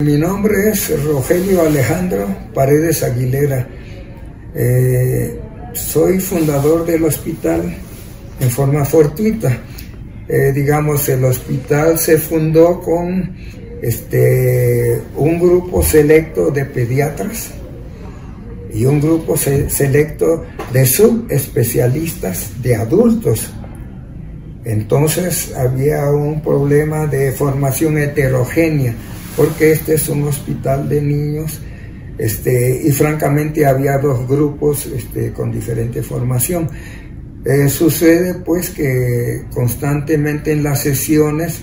Mi nombre es Rogelio Alejandro Paredes Aguilera. Soy fundador del hospital en forma fortuita. Digamos, el hospital se fundó con un grupo selecto de pediatras y un grupo selecto de subespecialistas de adultos. Entonces había un problema de formación heterogénea, porque este es un hospital de niños, y francamente había dos grupos con diferente formación. Sucede pues que constantemente en las sesiones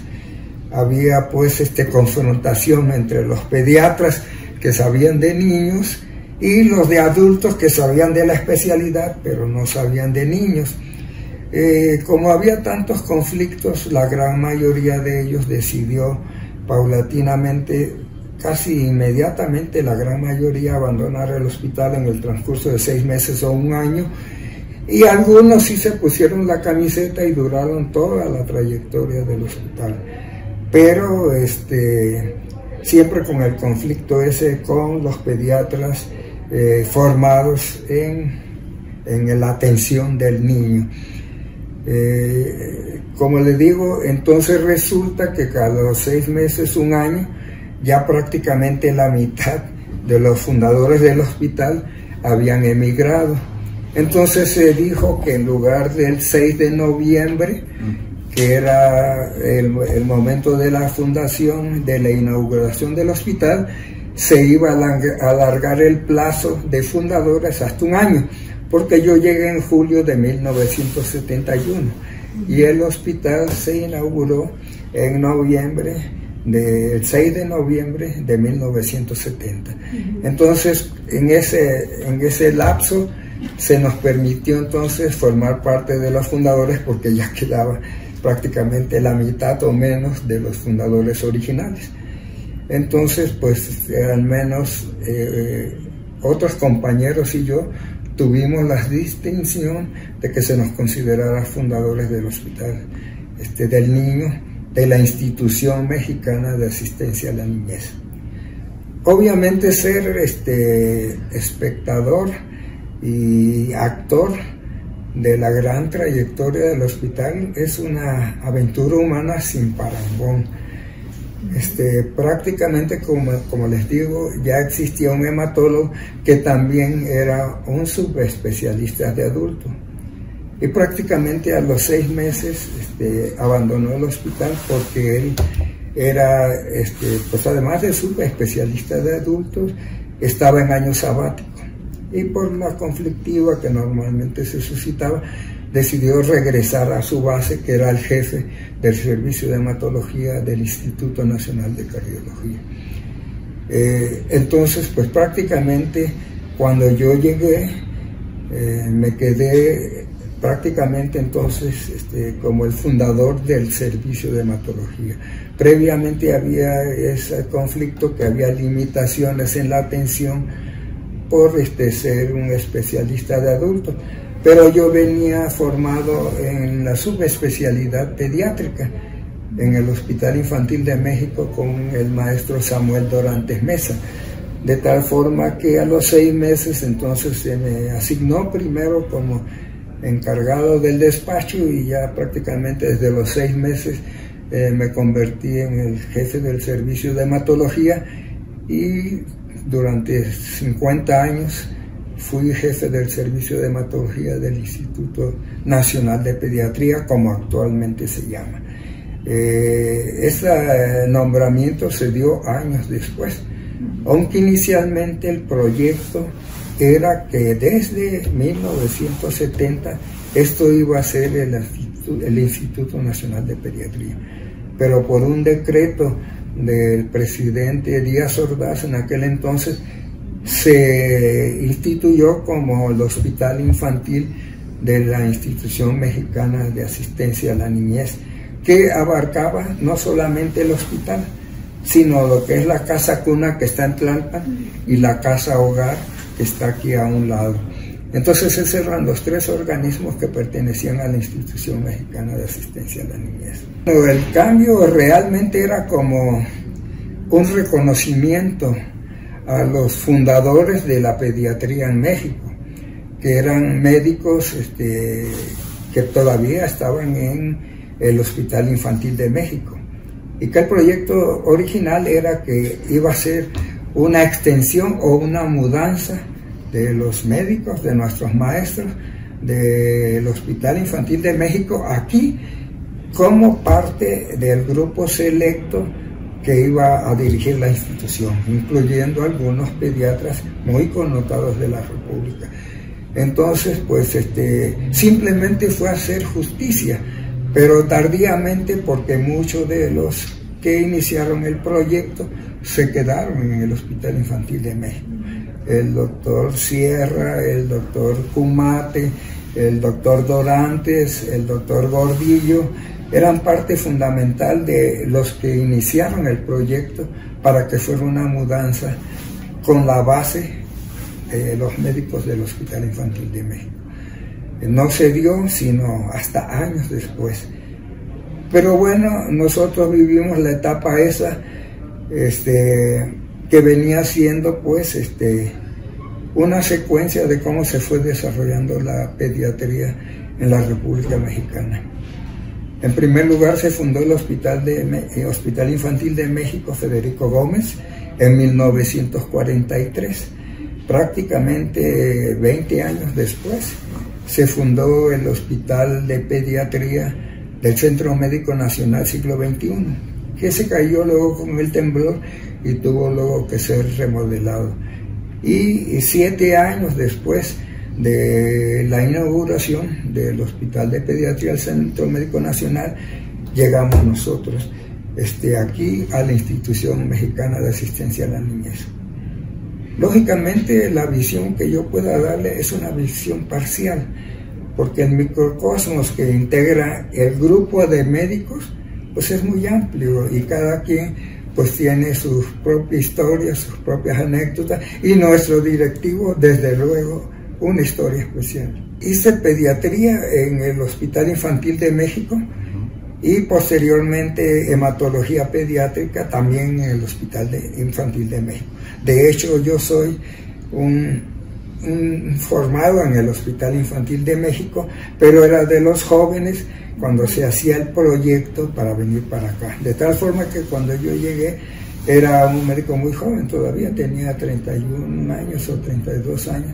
había pues confrontación entre los pediatras que sabían de niños y los de adultos que sabían de la especialidad pero no sabían de niños. Como había tantos conflictos, la gran mayoría de ellos decidió paulatinamente, casi inmediatamente, la gran mayoría abandonar el hospital en el transcurso de 6 meses o 1 año, y algunos sí se pusieron la camiseta y duraron toda la trayectoria del hospital, pero siempre con el conflicto ese con los pediatras formados en la atención del niño. Como les digo, entonces resulta que cada 6 meses, 1 año, ya prácticamente la mitad de los fundadores del hospital habían emigrado. Entonces se dijo que en lugar del 6 de noviembre, que era el momento de la fundación, de la inauguración del hospital, se iba a alargar el plazo de fundadores hasta 1 año, porque yo llegué en julio de 1971 y el hospital se inauguró en noviembre, el 6 de noviembre de 1970. Entonces, en ese lapso se nos permitió entonces formar parte de los fundadores, porque ya quedaba prácticamente la mitad o menos de los fundadores originales. Entonces, pues al menos otros compañeros y yo tuvimos la distinción de que se nos considerara fundadores del hospital del niño, de la Institución Mexicana de Asistencia a la Niñez. Obviamente ser espectador y actor de la gran trayectoria del hospital es una aventura humana sin parangón. Prácticamente, como les digo, ya existía un hematólogo que también era un subespecialista de adultos, y prácticamente a los 6 meses abandonó el hospital, porque él era, pues además de subespecialista de adultos, estaba en año sabático, y por la conflictiva que normalmente se suscitaba, decidió regresar a su base, que era el jefe del servicio de hematología del Instituto Nacional de Cardiología. Entonces, pues prácticamente cuando yo llegué, me quedé prácticamente entonces como el fundador del servicio de hematología. Previamente había ese conflicto, que había limitaciones en la atención por ser un especialista de adultos, pero yo venía formado en la subespecialidad pediátrica en el Hospital Infantil de México con el maestro Samuel Dorantes Mesa, de tal forma que a los 6 meses entonces se me asignó primero como encargado del despacho, y ya prácticamente desde los 6 meses me convertí en el jefe del servicio de hematología, y durante 50 años fui jefe del servicio de hematología del Instituto Nacional de Pediatría, como actualmente se llama. Ese nombramiento se dio años después, aunque inicialmente el proyecto era que desde 1970 esto iba a ser el Instituto Nacional de Pediatría, pero por un decreto del presidente Díaz Ordaz en aquel entonces se instituyó como el hospital infantil de la Institución Mexicana de Asistencia a la Niñez, que abarcaba no solamente el hospital, sino lo que es la casa cuna, que está en Tlalpan, y la casa hogar, que está aquí a un lado. Entonces esos eran los 3 organismos que pertenecían a la Institución Mexicana de Asistencia a la Niñez. El cambio realmente era como un reconocimiento a los fundadores de la pediatría en México, que eran médicos que todavía estaban en el Hospital Infantil de México, y que el proyecto original era que iba a ser una extensión o una mudanza de los médicos, de nuestros maestros del Hospital Infantil de México aquí, como parte del grupo selecto que iba a dirigir la institución, incluyendo algunos pediatras muy connotados de la República. Entonces, pues simplemente fue a hacer justicia, pero tardíamente, porque muchos de los que iniciaron el proyecto se quedaron en el Hospital Infantil de México. El doctor Sierra, el doctor Cumate, el doctor Dorantes, el doctor Gordillo, eran parte fundamental de los que iniciaron el proyecto para que fuera una mudanza con la base de los médicos del Hospital Infantil de México. No se dio sino hasta años después. Pero bueno, nosotros vivimos la etapa esa que venía siendo pues una secuencia de cómo se fue desarrollando la pediatría en la República Mexicana. En primer lugar se fundó el Hospital Infantil de México Federico Gómez en 1943. Prácticamente 20 años después se fundó el Hospital de Pediatría del Centro Médico Nacional Siglo XXI, que se cayó luego con el temblor y tuvo luego que ser remodelado. Y 7 años después de la inauguración del Hospital de Pediatría del Centro Médico Nacional, llegamos nosotros aquí a la Institución Mexicana de Asistencia a la Niñez. Lógicamente, la visión que yo pueda darle es una visión parcial, porque el microcosmos que integra el grupo de médicos pues es muy amplio y cada quien pues tiene su propia historia, sus propias anécdotas, y nuestro directivo, desde luego, una historia especial. Hice pediatría en el Hospital Infantil de México y posteriormente hematología pediátrica también en el Hospital Infantil de México. De hecho, yo soy un formado en el Hospital Infantil de México, pero era de los jóvenes cuando se hacía el proyecto para venir para acá. De tal forma que cuando yo llegué era un médico muy joven, todavía tenía 31 años o 32 años,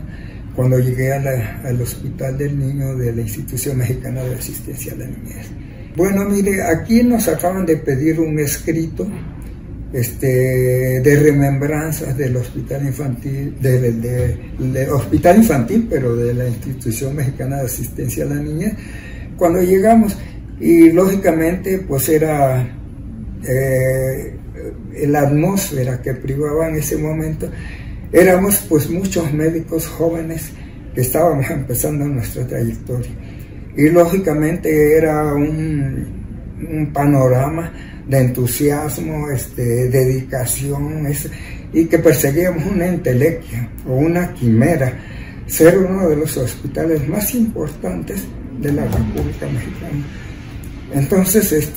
cuando llegué al Hospital del Niño de la Institución Mexicana de Asistencia a la Niñez. Bueno, mire, aquí nos acaban de pedir un escrito de remembranzas del Hospital Infantil, del Hospital Infantil, pero de la Institución Mexicana de Asistencia a la Niñez, cuando llegamos, y lógicamente pues era la atmósfera que privaba en ese momento. Éramos pues muchos médicos jóvenes que estábamos empezando nuestra trayectoria, y lógicamente era un panorama de entusiasmo, dedicación, y que perseguíamos una entelequia o una quimera, ser uno de los hospitales más importantes de la República Mexicana. Entonces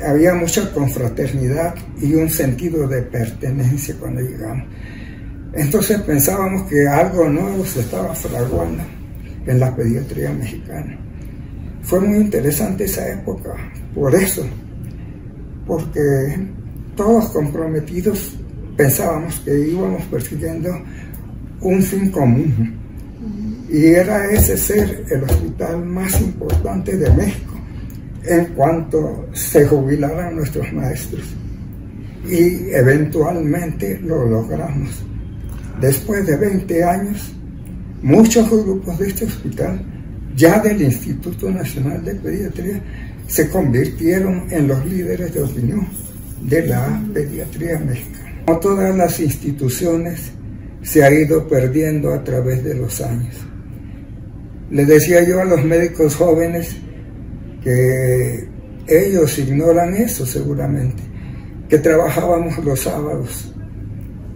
había mucha confraternidad y un sentido de pertenencia cuando llegamos. Entonces pensábamos que algo nuevo se estaba fraguando en la pediatría mexicana. Fue muy interesante esa época, por eso, porque todos comprometidos pensábamos que íbamos persiguiendo un fin común, y era ese ser el hospital más importante de México en cuanto se jubilaran nuestros maestros, y eventualmente lo logramos. Después de 20 años, muchos grupos de este hospital, ya del Instituto Nacional de Pediatría, se convirtieron en los líderes de opinión de la pediatría mexicana. Como todas las instituciones, se ha ido perdiendo a través de los años. Les decía yo a los médicos jóvenes que ellos ignoran eso seguramente, que trabajábamos los sábados.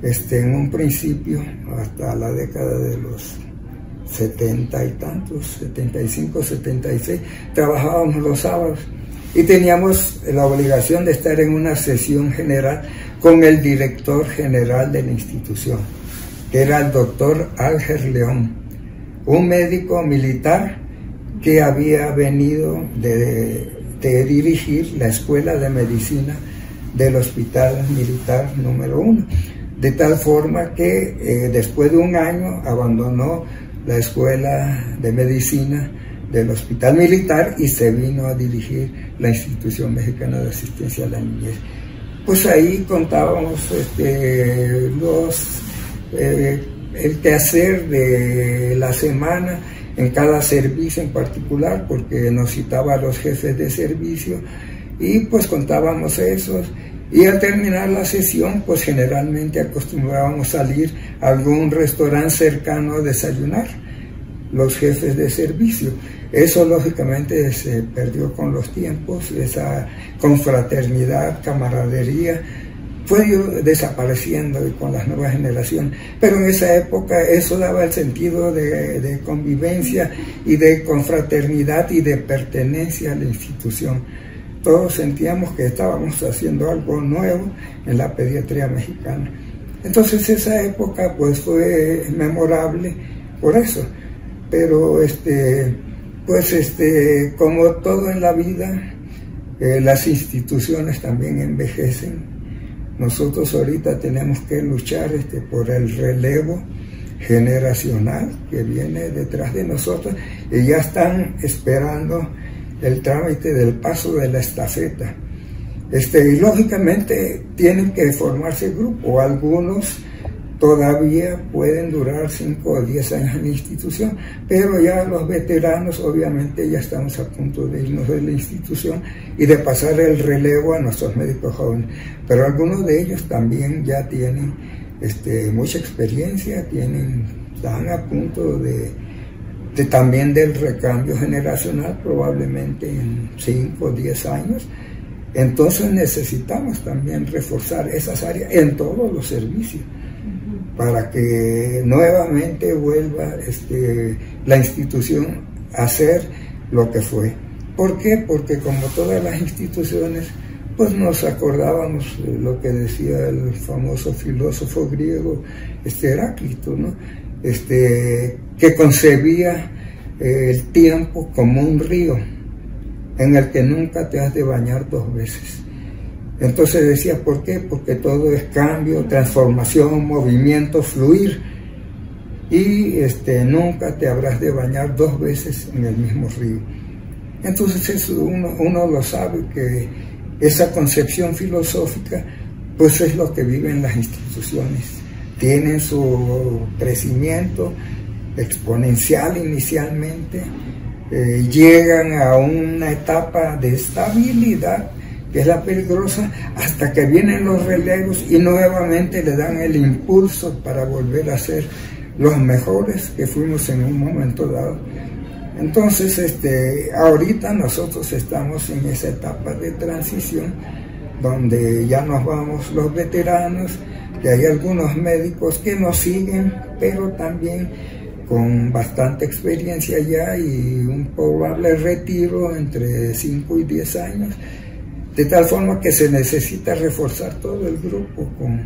En un principio, hasta la década de los 70 y tantos, 75, 76, trabajábamos los sábados y teníamos la obligación de estar en una sesión general con el director general de la institución, que era el doctor Alger León, un médico militar que había venido de dirigir la Escuela de Medicina del Hospital Militar número 1, de tal forma que después de un año abandonó la Escuela de Medicina del Hospital Militar y se vino a dirigir la Institución Mexicana de Asistencia a la Niñez. Pues ahí contábamos el quehacer de la semana en cada servicio en particular, porque nos citaba a los jefes de servicio y pues contábamos eso. Y al terminar la sesión, pues generalmente acostumbrábamos salir a algún restaurante cercano a desayunar, los jefes de servicio. Eso lógicamente se perdió con los tiempos, esa confraternidad, camaradería, fue desapareciendo con las nuevas generaciones. Pero en esa época eso daba el sentido de convivencia y de confraternidad y de pertenencia a la institución. Todos sentíamos que estábamos haciendo algo nuevo en la pediatría mexicana. Entonces esa época pues fue memorable por eso. Pero como todo en la vida, las instituciones también envejecen. Nosotros ahorita tenemos que luchar por el relevo generacional que viene detrás de nosotros y ya están esperando el trámite del paso de la estafeta. Y lógicamente tienen que formarse grupos. Algunos todavía pueden durar 5 o 10 años en la institución, pero ya los veteranos obviamente ya estamos a punto de irnos de la institución y de pasar el relevo a nuestros médicos jóvenes. Pero algunos de ellos también ya tienen mucha experiencia, están a punto también del recambio generacional, probablemente en 5 o 10 años. Entonces necesitamos también reforzar esas áreas en todos los servicios, para que nuevamente vuelva la institución a ser lo que fue. ¿Por qué? Porque como todas las instituciones, pues nos acordábamos de lo que decía el famoso filósofo griego Heráclito, ¿no? Que concebía el tiempo como un río en el que nunca te has de bañar 2 veces. Entonces decía, ¿por qué? Porque todo es cambio, transformación, movimiento, fluir, y nunca te habrás de bañar 2 veces en el mismo río. Entonces eso uno lo sabe, que esa concepción filosófica pues es lo que viven las instituciones. Tienen su crecimiento exponencial inicialmente, llegan a una etapa de estabilidad, que es la peligrosa, hasta que vienen los relevos y nuevamente le dan el impulso para volver a ser los mejores que fuimos en un momento dado. Entonces, ahorita nosotros estamos en esa etapa de transición, donde ya nos vamos los veteranos, que hay algunos médicos que nos siguen, pero también con bastante experiencia ya y un probable retiro entre 5 y 10 años, de tal forma que se necesita reforzar todo el grupo con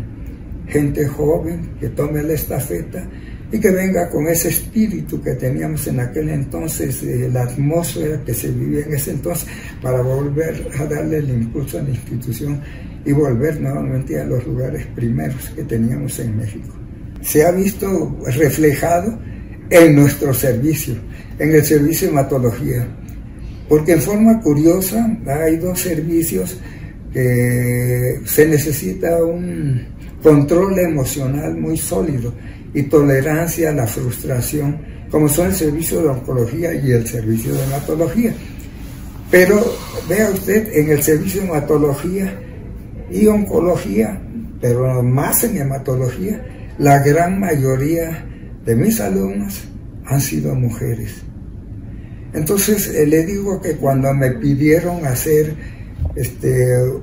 gente joven que tome la estafeta y que venga con ese espíritu que teníamos en aquel entonces, la atmósfera que se vivía en ese entonces, para volver a darle el impulso a la institución y volver nuevamente a los lugares primeros que teníamos en México. Se ha visto reflejado en nuestro servicio, en el servicio de hematología, porque en forma curiosa hay 2 servicios que se necesita un control emocional muy sólido y tolerancia a la frustración, como son el servicio de oncología y el servicio de hematología. Pero vea usted, en el servicio de hematología y oncología, pero más en hematología, la gran mayoría de mis alumnos han sido mujeres. Entonces le digo que cuando me pidieron hacer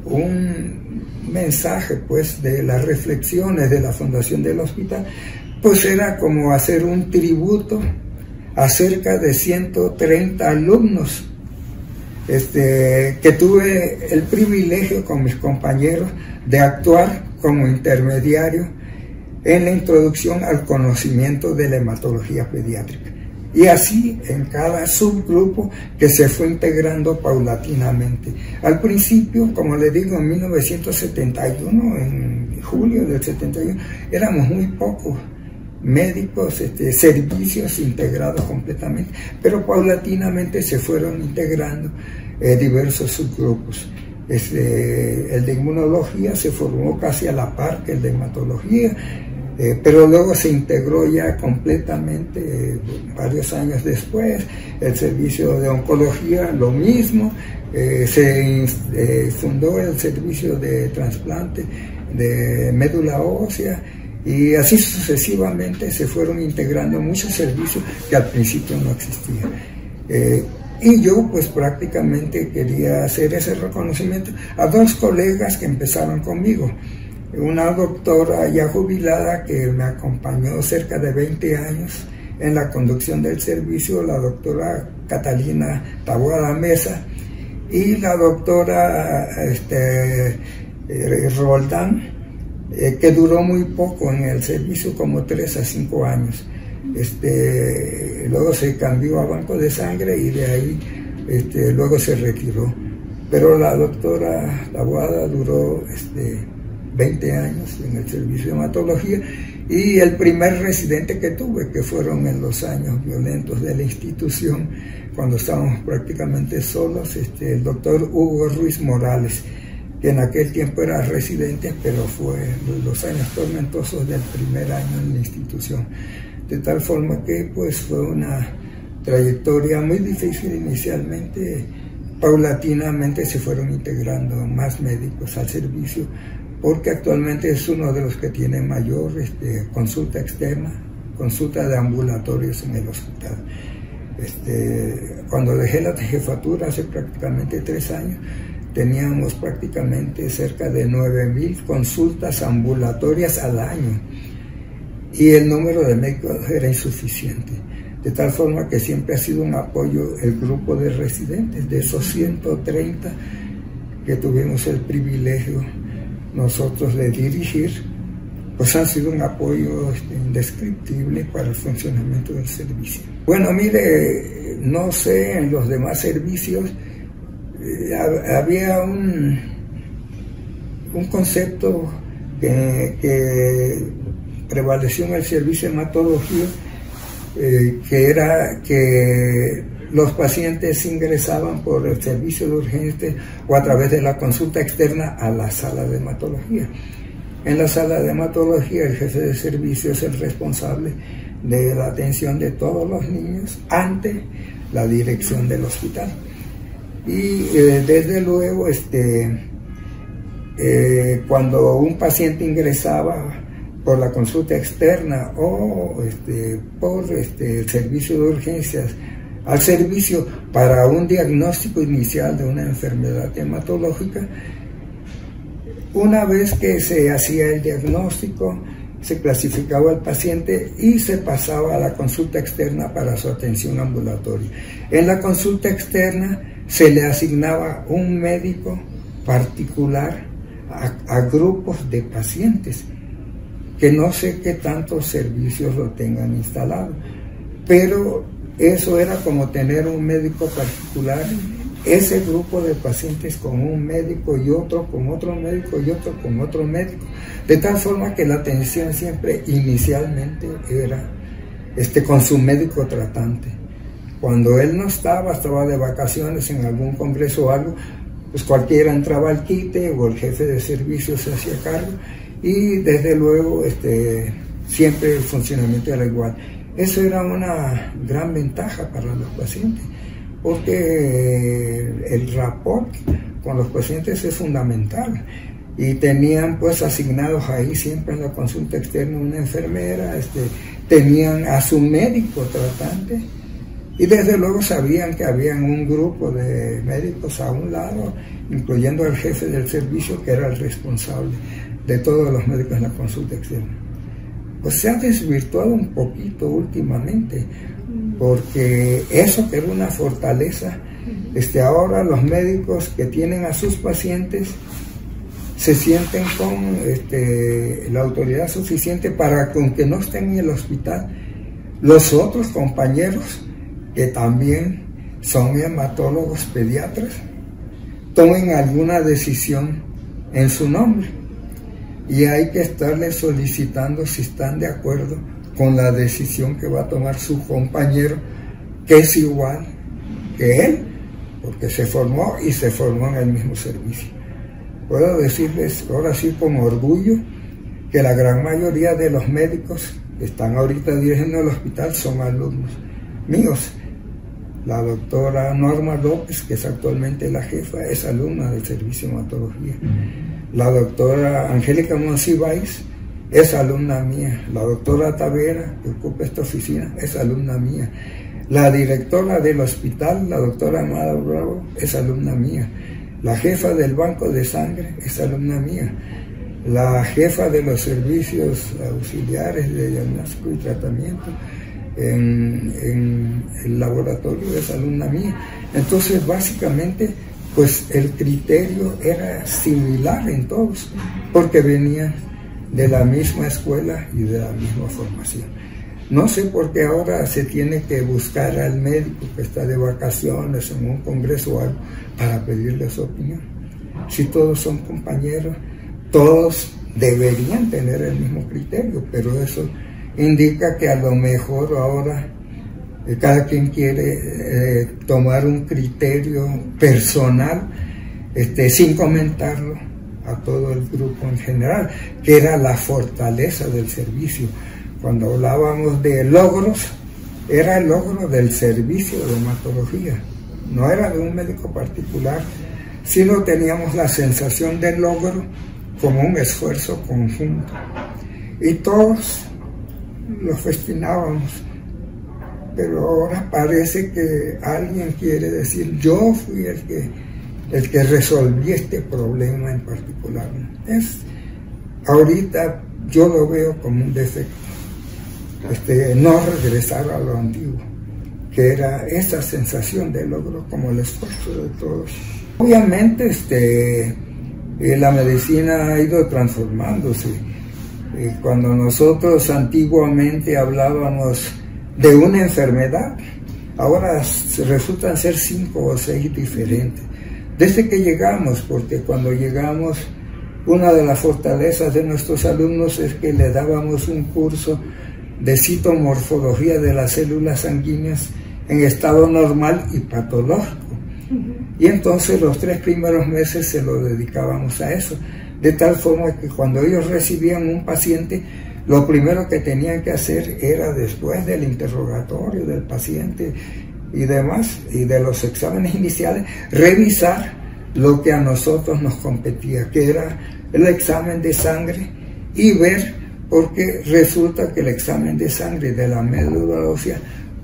un mensaje pues de las reflexiones de la fundación del hospital, pues era como hacer un tributo a cerca de 130 alumnos que tuve el privilegio con mis compañeros de actuar como intermediario en la introducción al conocimiento de la hematología pediátrica. Y así en cada subgrupo que se fue integrando paulatinamente. Al principio, como le digo, en 1971, en julio del 71, éramos muy pocos médicos, servicios integrados completamente, pero paulatinamente se fueron integrando diversos subgrupos. El de inmunología se formó casi a la par que el de hematología, pero luego se integró ya completamente varios años después. El servicio de oncología, lo mismo. Se fundó el servicio de trasplante de médula ósea, y así sucesivamente se fueron integrando muchos servicios que al principio no existían. Y yo pues prácticamente quería hacer ese reconocimiento a dos colegas que empezaron conmigo. Una doctora ya jubilada que me acompañó cerca de 20 años en la conducción del servicio, la doctora Catalina Taboada Mesa, y la doctora Roldán, que duró muy poco en el servicio, como 3 a 5 años. Luego se cambió a banco de sangre y de ahí luego se retiró. Pero la doctora Taboada duró 20 años en el servicio de hematología, y el primer residente que tuve, que fueron en los años violentos de la institución, cuando estábamos prácticamente solos, el doctor Hugo Ruiz Morales, que en aquel tiempo era residente, pero fue los años tormentosos del primer año en la institución. De tal forma que pues fue una trayectoria muy difícil inicialmente. Paulatinamente se fueron integrando más médicos al servicio, porque actualmente es uno de los que tiene mayor consulta externa, consulta de ambulatorios en el hospital. Cuando dejé la jefatura hace prácticamente 3 años, teníamos prácticamente cerca de 9,000 consultas ambulatorias al año, y el número de médicos era insuficiente. De tal forma que siempre ha sido un apoyo el grupo de residentes, de esos 130 que tuvimos el privilegio nosotros de dirigir, pues han sido un apoyo indescriptible para el funcionamiento del servicio. Bueno, mire, no sé, en los demás servicios había un concepto que prevaleció en el servicio de hematología, que era que los pacientes ingresaban por el servicio de urgencias o a través de la consulta externa a la sala de hematología. En la sala de hematología el jefe de servicio es el responsable de la atención de todos los niños ante la dirección del hospital. Y desde luego cuando un paciente ingresaba por la consulta externa o por el servicio de urgencias al servicio para un diagnóstico inicial de una enfermedad hematológica, una vez que se hacía el diagnóstico, se clasificaba al paciente y se pasaba a la consulta externa para su atención ambulatoria. En la consulta externa se le asignaba un médico particular a grupos de pacientes, que no sé qué tantos servicios lo tengan instalado, pero eso era como tener un médico particular, ese grupo de pacientes con un médico y otro con otro médico y otro con otro médico, de tal forma que la atención siempre inicialmente era con su médico tratante. Cuando él no estaba de vacaciones en algún congreso o algo, pues cualquiera entraba al quite o el jefe de servicio se hacía cargo, y desde luego siempre el funcionamiento era igual. Eso era una gran ventaja para los pacientes, porque el rapport con los pacientes es fundamental, y tenían pues asignados ahí siempre en la consulta externa una enfermera, tenían a su médico tratante, y desde luego sabían que habían un grupo de médicos a un lado, incluyendo al jefe del servicio, que era el responsable de todos los médicos en la consulta externa. Pues se ha desvirtuado un poquito últimamente, porque eso que era una fortaleza, ahora los médicos que tienen a sus pacientes se sienten con la autoridad suficiente para que, aunque no estén en el hospital, los otros compañeros que también son hematólogos pediatras tomen alguna decisión en su nombre, y hay que estarles solicitando si están de acuerdo con la decisión que va a tomar su compañero, que es igual que él, porque se formó en el mismo servicio. Puedo decirles ahora sí con orgullo que la gran mayoría de los médicos que están ahorita dirigiendo el hospital son alumnos míos. La doctora Norma López, que es actualmente la jefa, es alumna del servicio de hematología. La doctora Angélica Monsiváis es alumna mía. La doctora Tavera, que ocupa esta oficina, es alumna mía. La directora del hospital, la doctora Amada Bravo, es alumna mía. La jefa del banco de sangre es alumna mía. La jefa de los servicios auxiliares de diagnóstico y tratamiento en el laboratorio es alumna mía. Entonces, básicamente, pues el criterio era similar en todos, porque venían de la misma escuela y de la misma formación. No sé por qué ahora se tiene que buscar al médico que está de vacaciones en un congreso o algo para pedirle su opinión. Si todos son compañeros, todos deberían tener el mismo criterio, pero eso indica que a lo mejor ahora cada quien quiere tomar un criterio personal sin comentarlo a todo el grupo en general, que era la fortaleza del servicio. Cuando hablábamos de logros, era el logro del servicio de hematología, no era de un médico particular, sino teníamos la sensación del logro como un esfuerzo conjunto. Y todos lo festinábamos, pero ahora parece que alguien quiere decir, yo fui el que resolví este problema en particular. Ahorita yo lo veo como un defecto, no regresar a lo antiguo, que era esa sensación de logro como el esfuerzo de todos. Obviamente la medicina ha ido transformándose. Cuando nosotros antiguamente hablábamos de una enfermedad, ahora resultan ser 5 o 6 diferentes. Desde que llegamos, porque cuando llegamos, una de las fortalezas de nuestros alumnos es que le dábamos un curso de citomorfología de las células sanguíneas en estado normal y patológico. Y entonces los 3 primeros meses se lo dedicábamos a eso, de tal forma que cuando ellos recibían un paciente, lo primero que tenían que hacer era, después del interrogatorio del paciente y demás, y de los exámenes iniciales, revisar lo que a nosotros nos competía, que era el examen de sangre, y ver, porque resulta que el examen de sangre de la médula ósea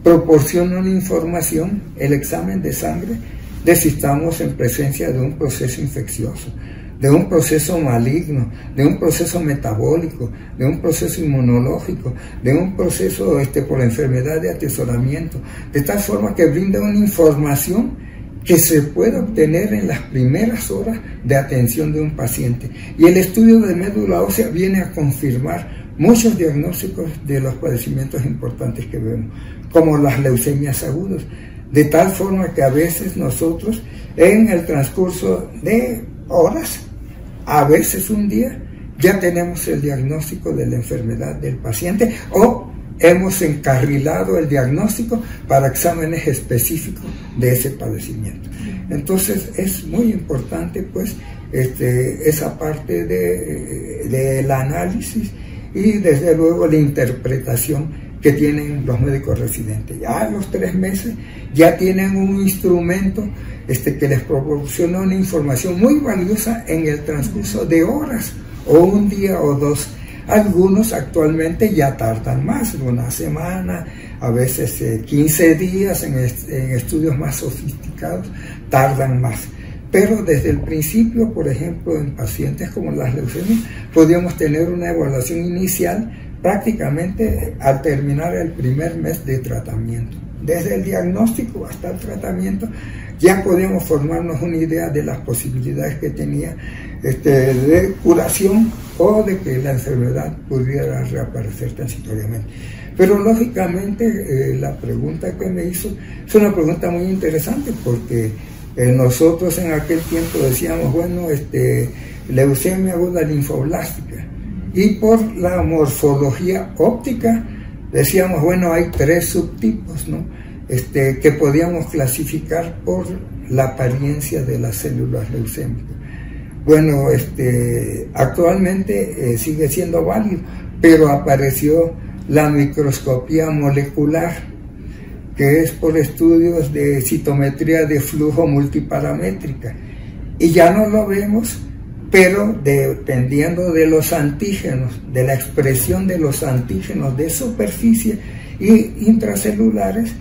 proporciona una información, el examen de sangre, de si estamos en presencia de un proceso infeccioso, de un proceso maligno, de un proceso metabólico, de un proceso inmunológico, de un proceso por enfermedad de atesoramiento, de tal forma que brinda una información que se puede obtener en las primeras horas de atención de un paciente. Y el estudio de médula ósea viene a confirmar muchos diagnósticos de los padecimientos importantes que vemos, como las leucemias agudas, de tal forma que a veces nosotros, en el transcurso de horas, a veces un día, ya tenemos el diagnóstico de la enfermedad del paciente, o hemos encarrilado el diagnóstico para exámenes específicos de ese padecimiento. Entonces es muy importante pues esa parte del análisis y desde luego la interpretación que tienen los médicos residentes. Ya a los 3 meses ya tienen un instrumento que les proporciona una información muy valiosa en el transcurso de horas o un día o 2. Algunos actualmente ya tardan más, una semana, a veces 15 días, en estudios más sofisticados tardan más. Pero desde el principio, por ejemplo, en pacientes como las leucemias, podíamos tener una evaluación inicial prácticamente al terminar el primer mes de tratamiento. desde el diagnóstico hasta el tratamiento, ya podemos formarnos una idea de las posibilidades que tenía de curación o de que la enfermedad pudiera reaparecer transitoriamente. Pero lógicamente la pregunta que me hizo es una pregunta muy interesante, porque nosotros en aquel tiempo decíamos, bueno, leucemia aguda linfoblástica, y por la morfología óptica decíamos, bueno, hay 3 subtipos, ¿no? Que podíamos clasificar por la apariencia de las células leucémicas. Bueno, actualmente sigue siendo válido, pero apareció la microscopía molecular, que es por estudios de citometría de flujo multiparamétrica, y ya no lo vemos, pero dependiendo de los antígenos, de la expresión de los antígenos de superficie y intracelulares,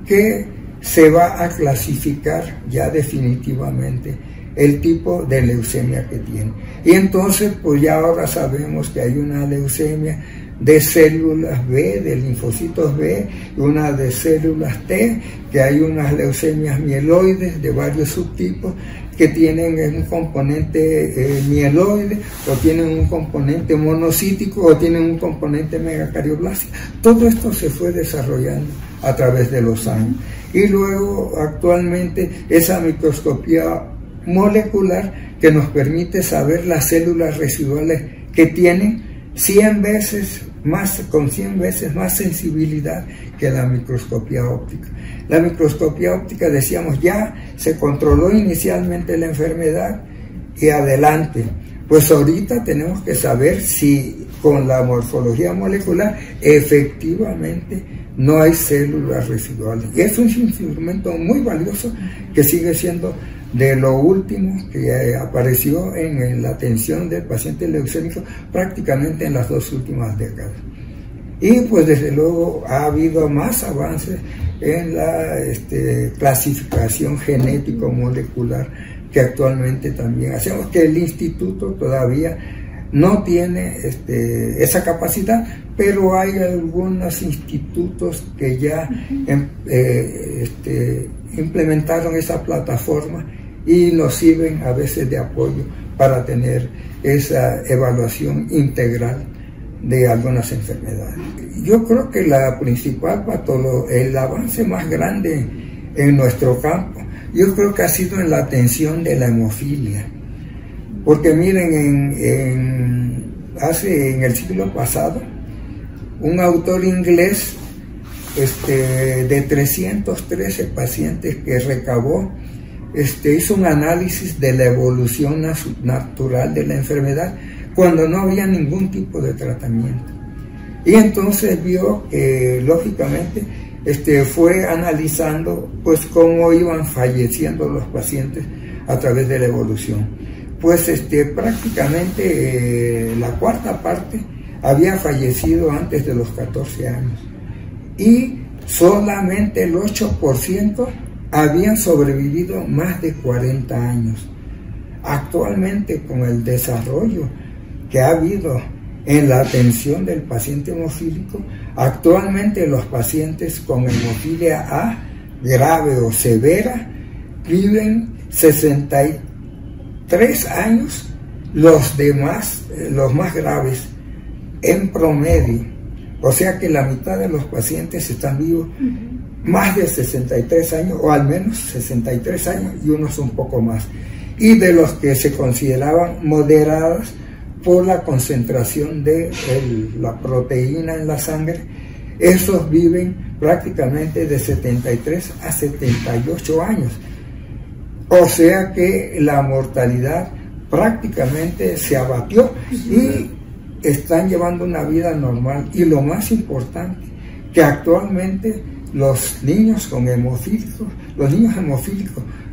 que se va a clasificar ya definitivamente el tipo de leucemia que tiene. Y entonces, pues ya ahora sabemos que hay una leucemia de células B, de linfocitos B, y una de células T, que hay unas leucemias mieloides de varios subtipos que tienen un componente mieloide, o tienen un componente monocítico, o tienen un componente megacarioblástico. Todo esto se fue desarrollando a través de los años. Y luego, actualmente, esa microscopía molecular que nos permite saber las células residuales que tienen 100 veces más, con 100 veces más sensibilidad que la microscopía óptica. La microscopía óptica, decíamos, ya se controló inicialmente la enfermedad y adelante. Pues ahorita tenemos que saber si con la morfología molecular efectivamente no hay células residuales. Y eso es un instrumento muy valioso que sigue siendo de lo último que apareció en la atención del paciente leucémico prácticamente en las 2 últimas décadas. Y pues desde luego ha habido más avances en la clasificación genético-molecular que actualmente también hacemos, que el instituto todavía no tiene esa capacidad, pero hay algunos institutos que ya implementaron esa plataforma y nos sirven a veces de apoyo para tener esa evaluación integral de algunas enfermedades. Yo creo que la principal el avance más grande en nuestro campo, yo creo que ha sido en la atención de la hemofilia. Porque miren, en el siglo pasado, un autor inglés de 313 pacientes que recabó, hizo un análisis de la evolución natural de la enfermedad cuando no había ningún tipo de tratamiento. Y entonces vio que, lógicamente, fue analizando pues cómo iban falleciendo los pacientes a través de la evolución. Pues prácticamente la cuarta parte había fallecido antes de los 14 años y solamente el 8% habían sobrevivido más de 40 años. Actualmente, con el desarrollo que ha habido en la atención del paciente hemofílico, actualmente los pacientes con hemofilia A grave o severa viven 63 años, los más graves en promedio, o sea que la mitad de los pacientes están vivos más de 63 años, o al menos 63 años, y unos un poco más, y de los que se consideraban moderadas por la concentración de la proteína en la sangre, esos viven prácticamente de 73 a 78 años. O sea que la mortalidad prácticamente se abatió y están llevando una vida normal. Y lo más importante, que actualmente los niños hemofílicos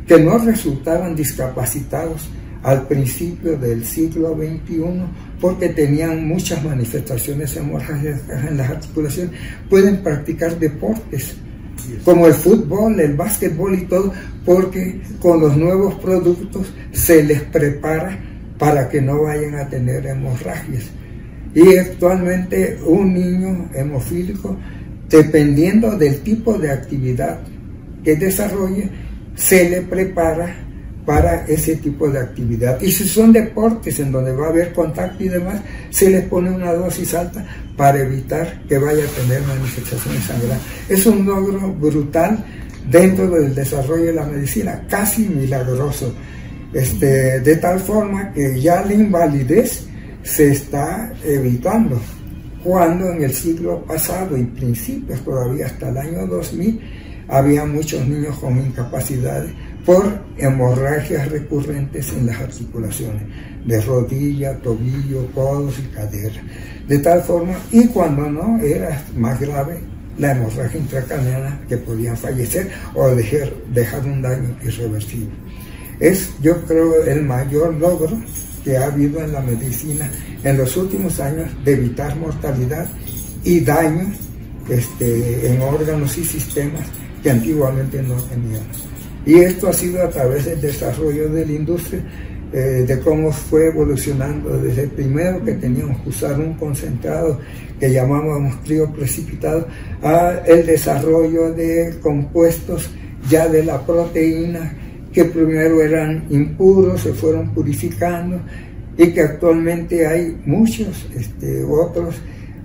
que no resultaban discapacitados al principio del siglo XXI porque tenían muchas manifestaciones hemorrágicas en las articulaciones, pueden practicar deportes como el fútbol, el básquetbol y todo, porque con los nuevos productos se les prepara para que no vayan a tener hemorragias. Y actualmente un niño hemofílico dependiendo del tipo de actividad que desarrolle, se le prepara para ese tipo de actividad. Y si son deportes en donde va a haber contacto y demás, se les pone una dosis alta para evitar que vaya a tener manifestaciones sanguíneas. Es un logro brutal dentro del desarrollo de la medicina, casi milagroso, de tal forma que ya la invalidez se está evitando, cuando en el siglo pasado y principios, todavía hasta el año 2000, había muchos niños con incapacidades por hemorragias recurrentes en las articulaciones, de rodilla, tobillo, codos y cadera. De tal forma, y cuando no, era más grave la hemorragia intracraneana, que podían fallecer o dejar un daño irreversible. Es, yo creo, el mayor logro que ha habido en la medicina en los últimos años, de evitar mortalidad y daño en órganos y sistemas que antiguamente no teníamos. Y esto ha sido a través del desarrollo de la industria, de cómo fue evolucionando desde el primero que teníamos que usar un concentrado que llamábamos crioprecipitado, a el desarrollo de compuestos ya de la proteína, que primero eran impuros, se fueron purificando, y que actualmente hay muchos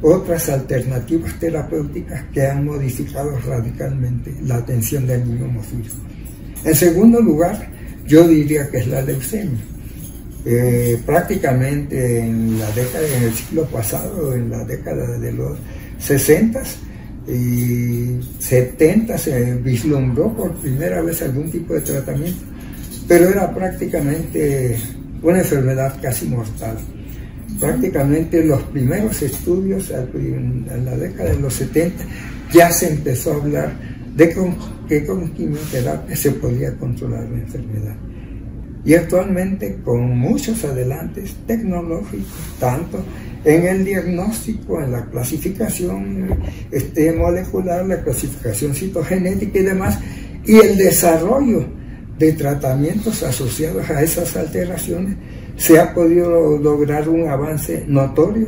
otras alternativas terapéuticas que han modificado radicalmente la atención del niño hemofílico. En segundo lugar, yo diría que es la leucemia. Prácticamente en el siglo pasado, en la década de los 60 y 70, se vislumbró por primera vez algún tipo de tratamiento, pero era prácticamente una enfermedad casi mortal. Prácticamente los primeros estudios en la década de los 70 ya se empezó a hablar de que con quimioterapia se podía controlar la enfermedad. Y actualmente, con muchos adelantes tecnológicos, tanto en el diagnóstico, en la clasificación molecular, la clasificación citogenética y demás, y el desarrollo de tratamientos asociados a esas alteraciones, se ha podido lograr un avance notorio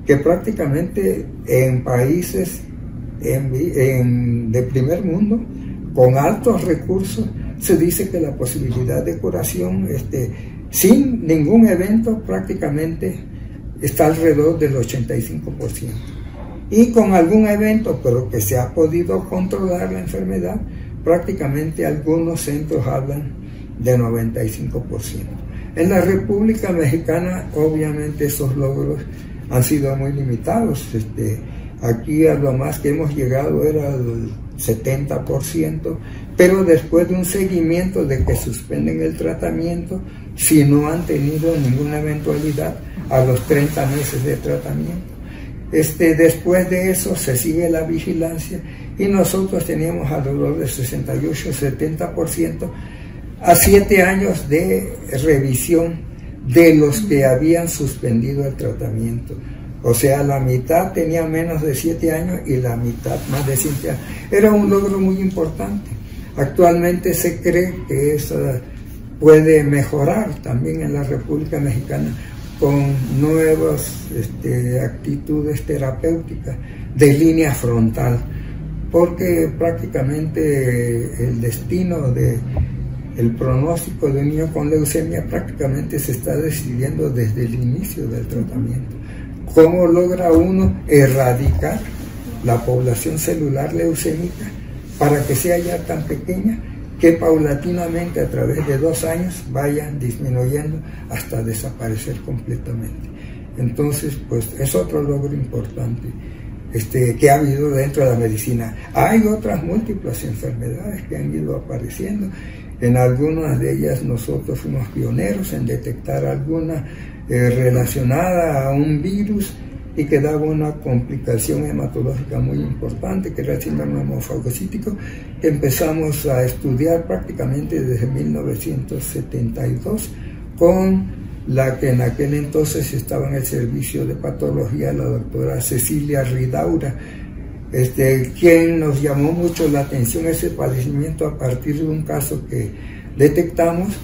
que prácticamente en países de primer mundo, con altos recursos, se dice que la posibilidad de curación sin ningún evento prácticamente está alrededor del 85%. Y con algún evento, pero que se ha podido controlar la enfermedad, prácticamente algunos centros hablan de 95%. En la República Mexicana, obviamente, esos logros han sido muy limitados. Aquí a lo más que hemos llegado era el 70%, pero después de un seguimiento de que suspenden el tratamiento, si no han tenido ninguna eventualidad, a los 30 meses de tratamiento. Después de eso se sigue la vigilancia, y nosotros teníamos alrededor de 68-70% a 7 años de revisión de los que habían suspendido el tratamiento. O sea, la mitad tenía menos de 7 años y la mitad más de 7 años. Era un logro muy importante. Actualmente se cree que eso puede mejorar también en la República Mexicana con nuevas actitudes terapéuticas de línea frontal, porque prácticamente el destino el pronóstico de un niño con leucemia prácticamente se está decidiendo desde el inicio del tratamiento. ¿Cómo logra uno erradicar la población celular leucémica para que sea ya tan pequeña que paulatinamente a través de 2 años vayan disminuyendo hasta desaparecer completamente? Entonces, pues es otro logro importante que ha habido dentro de la medicina. Hay otras múltiples enfermedades que han ido apareciendo. En algunas de ellas nosotros fuimos pioneros en detectar alguna relacionada a un virus y que daba una complicación hematológica muy importante, que era el síndrome hemofagocítico, que empezamos a estudiar prácticamente desde 1972 con la que en aquel entonces estaba en el servicio de patología, la doctora Cecilia Ridaura, quien nos llamó mucho la atención ese padecimiento a partir de un caso que detectamos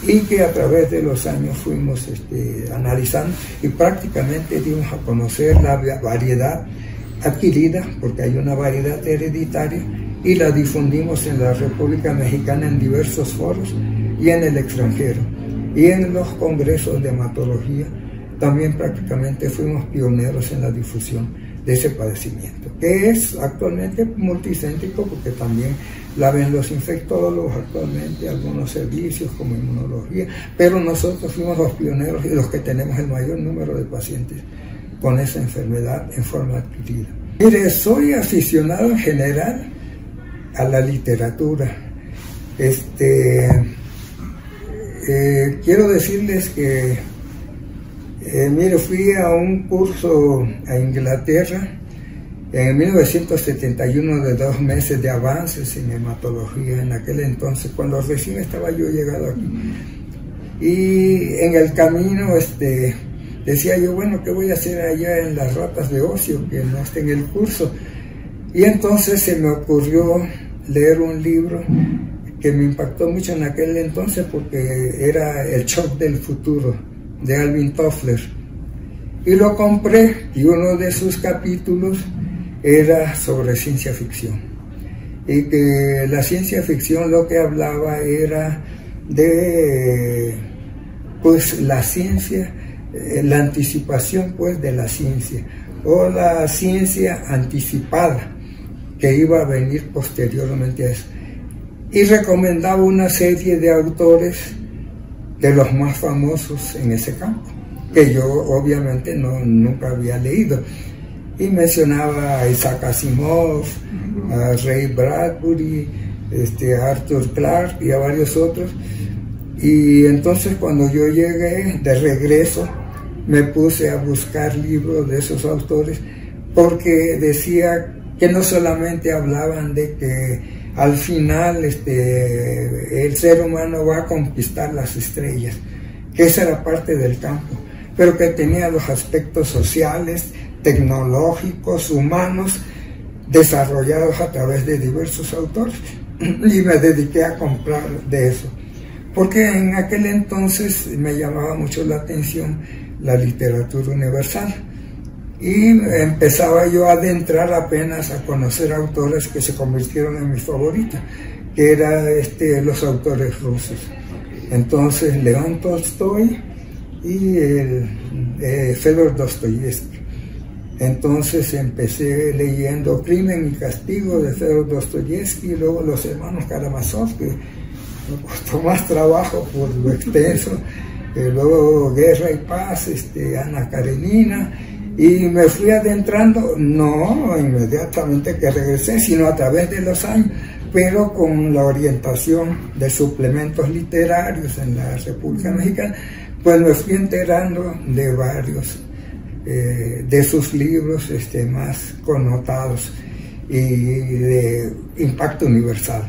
y que a través de los años fuimos analizando, y prácticamente dimos a conocer la variedad adquirida, porque hay una variedad hereditaria, y la difundimos en la República Mexicana en diversos foros y en el extranjero. Y en los congresos de hematología también prácticamente fuimos pioneros en la difusión de ese padecimiento, que es actualmente multicéntrico, porque también la ven los infectólogos actualmente, algunos servicios como inmunología, pero nosotros fuimos los pioneros y los que tenemos el mayor número de pacientes con esa enfermedad en forma adquirida. Mire, soy aficionado en general a la literatura. Quiero decirles que mire, fui a un curso a Inglaterra en 1971 de 2 meses de avances en hematología en aquel entonces, cuando recién estaba yo llegado aquí. Y en el camino decía yo, bueno, ¿qué voy a hacer allá en las ratas de ocio que no está en el curso? Y entonces se me ocurrió leer un libro que me impactó mucho en aquel entonces, porque era El shock del futuro, de Alvin Toffler, y lo compré, y uno de sus capítulos era sobre ciencia ficción, y que la ciencia ficción lo que hablaba era de pues la ciencia, la anticipación pues de la ciencia, o la ciencia anticipada que iba a venir posteriormente a eso, y recomendaba una serie de autores de los más famosos en ese campo, que yo obviamente nunca había leído, y mencionaba a Isaac Asimov, a Ray Bradbury, a Arthur Clarke y a varios otros. Y entonces cuando yo llegué de regreso me puse a buscar libros de esos autores, porque decía que no solamente hablaban de que al final el ser humano va a conquistar las estrellas, que esa era parte del campo, pero que tenía los aspectos sociales, tecnológicos, humanos, desarrollados a través de diversos autores, y me dediqué a comprar de eso, porque en aquel entonces me llamaba mucho la atención la literatura universal, y empezaba yo a adentrar apenas a conocer autores que se convirtieron en mis favoritos, que eran los autores rusos. Entonces León Tolstoy y Fedor Dostoyevsky. Entonces empecé leyendo Crimen y Castigo de Fedor Dostoyevsky, y luego Los Hermanos Karamazov, que me costó más trabajo por lo extenso, luego Guerra y Paz, Ana Karenina, y me fui adentrando, no inmediatamente que regresé, sino a través de los años, pero con la orientación de suplementos literarios en la República Mexicana, pues me fui enterando de varios de sus libros más connotados y de impacto universal.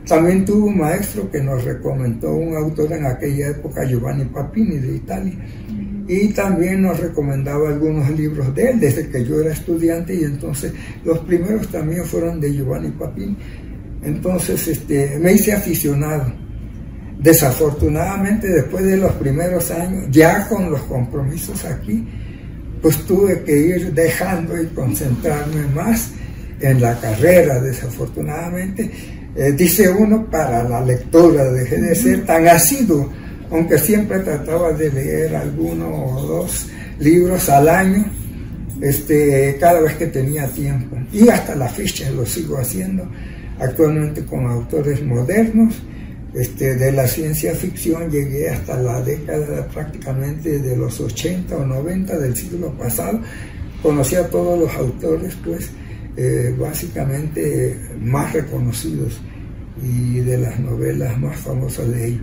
También tuvo un maestro que nos recomendó un autor en aquella época, Giovanni Papini, de Italia, y también nos recomendaba algunos libros de él desde que yo era estudiante, y entonces los primeros también fueron de Giovanni Papini. Entonces me hice aficionado. Desafortunadamente, después de los primeros años, ya con los compromisos aquí, pues tuve que ir dejando y concentrarme más en la carrera. Desafortunadamente, dice uno, para la lectura dejé de ser tan asiduo, aunque siempre trataba de leer alguno o dos libros al año, cada vez que tenía tiempo, y hasta la fecha lo sigo haciendo, actualmente con autores modernos. De la ciencia ficción llegué hasta la década prácticamente de los 80 o 90 del siglo pasado. Conocí a todos los autores, pues básicamente más reconocidos y de las novelas más famosas de ellos.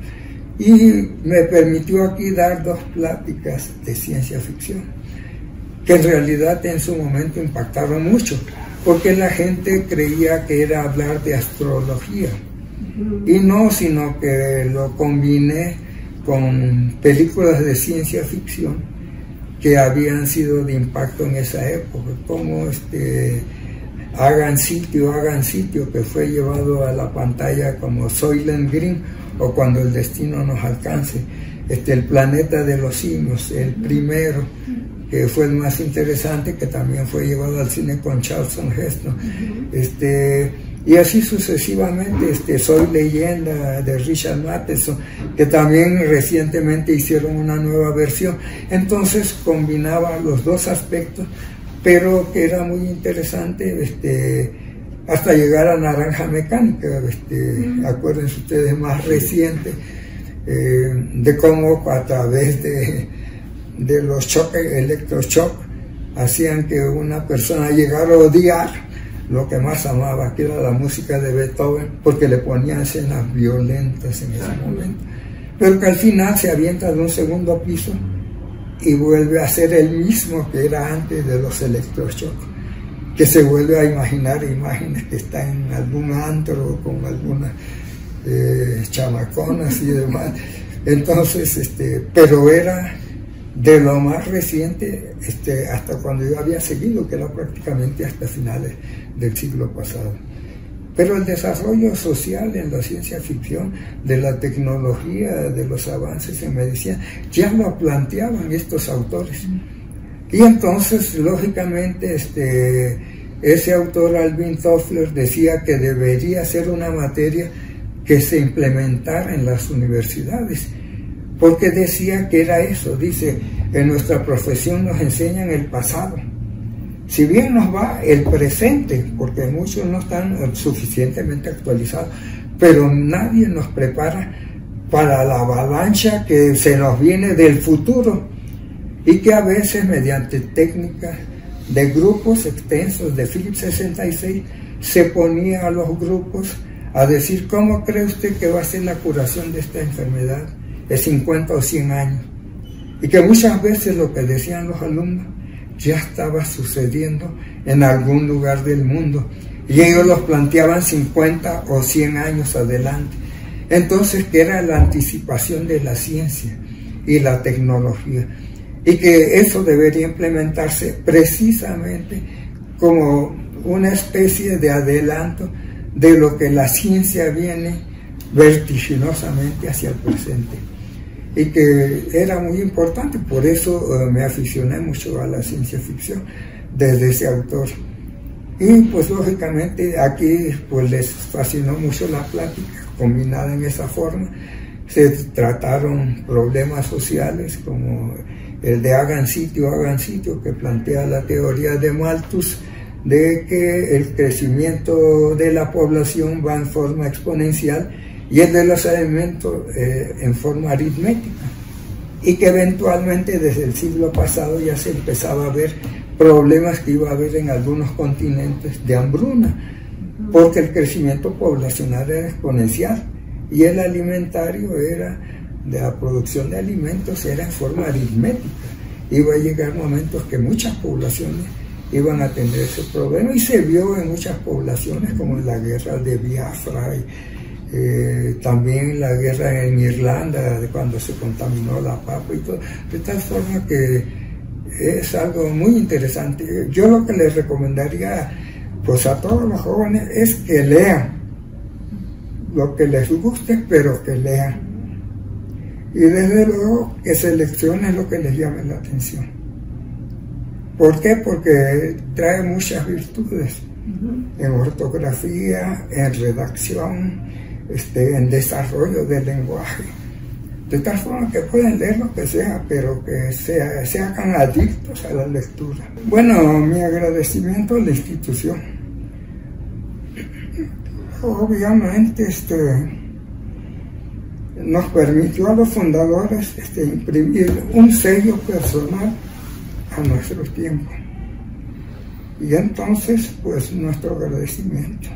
Y me permitió aquí dar 2 pláticas de ciencia ficción, que en realidad en su momento impactaron mucho, porque la gente creía que era hablar de astrología. Y no, sino que lo combiné con películas de ciencia ficción que habían sido de impacto en esa época, como Hagan sitio, que fue llevado a la pantalla como Soylent Green, o Cuando el destino nos alcance, El planeta de los simios, el primero, que fue el más interesante, que también fue llevado al cine con Charlton Heston. Y así sucesivamente, Soy Leyenda de Richard Matheson, que también recientemente hicieron una nueva versión. Entonces combinaba los dos aspectos, pero que era muy interesante, hasta llegar a Naranja Mecánica, acuérdense ustedes, más reciente, de cómo a través de los choques, electroshock, hacían que una persona llegara a odiar lo que más amaba, que era la música de Beethoven, porque le ponían escenas violentas en ese momento, pero que al final se avienta de un segundo piso y vuelve a ser el mismo que era antes de los electroshock, que se vuelve a imaginar imágenes que está en algún antro con algunas chamaconas y demás. Entonces, pero era de lo más reciente, hasta cuando yo había seguido, que era prácticamente hasta finales del siglo pasado. Pero el desarrollo social en la ciencia ficción, de la tecnología, de los avances en medicina, ya lo planteaban estos autores. Y entonces, lógicamente, ese autor, Alvin Toffler, decía que debería ser una materia que se implementara en las universidades, porque decía que era eso. Dice, en nuestra profesión nos enseñan el pasado, si bien nos va el presente, porque muchos no están suficientemente actualizados, pero nadie nos prepara para la avalancha que se nos viene del futuro, y que a veces mediante técnicas de grupos extensos de Phillips 66 se ponía a los grupos a decir, ¿cómo cree usted que va a ser la curación de esta enfermedad de 50 o 100 años? Y que muchas veces lo que decían los alumnos ya estaba sucediendo en algún lugar del mundo, y ellos los planteaban 50 o 100 años adelante. Entonces, que era la anticipación de la ciencia y la tecnología, y que eso debería implementarse precisamente como una especie de adelanto de lo que la ciencia viene vertiginosamente hacia el presente, y que era muy importante. Por eso me aficioné mucho a la ciencia ficción desde ese autor. Y pues lógicamente aquí pues les fascinó mucho la plática combinada en esa forma. Se trataron problemas sociales como el de hagan sitio, que plantea la teoría de Malthus, de que el crecimiento de la población va en forma exponencial y el de los alimentos en forma aritmética, y que eventualmente desde el siglo pasado ya se empezaba a ver problemas que iba a haber en algunos continentes de hambruna, porque el crecimiento poblacional era exponencial y el alimentario era, de la producción de alimentos, era en forma aritmética. Iba a llegar momentos que muchas poblaciones iban a tener ese problema, y se vio en muchas poblaciones, como en la guerra de Biafra, y también la guerra en Irlanda, de cuando se contaminó la papa y todo, de tal forma que es algo muy interesante. Yo lo que les recomendaría pues a todos los jóvenes es que lean lo que les guste, pero que lean, y desde luego que seleccionen lo que les llame la atención. ¿Por qué? Porque trae muchas virtudes en ortografía, en redacción, en desarrollo del lenguaje, de tal forma que pueden leer lo que sea, pero que se hagan adictos a la lectura. Bueno, mi agradecimiento a la institución. Obviamente nos permitió a los fundadores imprimir un sello personal a nuestros tiempos, y entonces pues nuestro agradecimiento.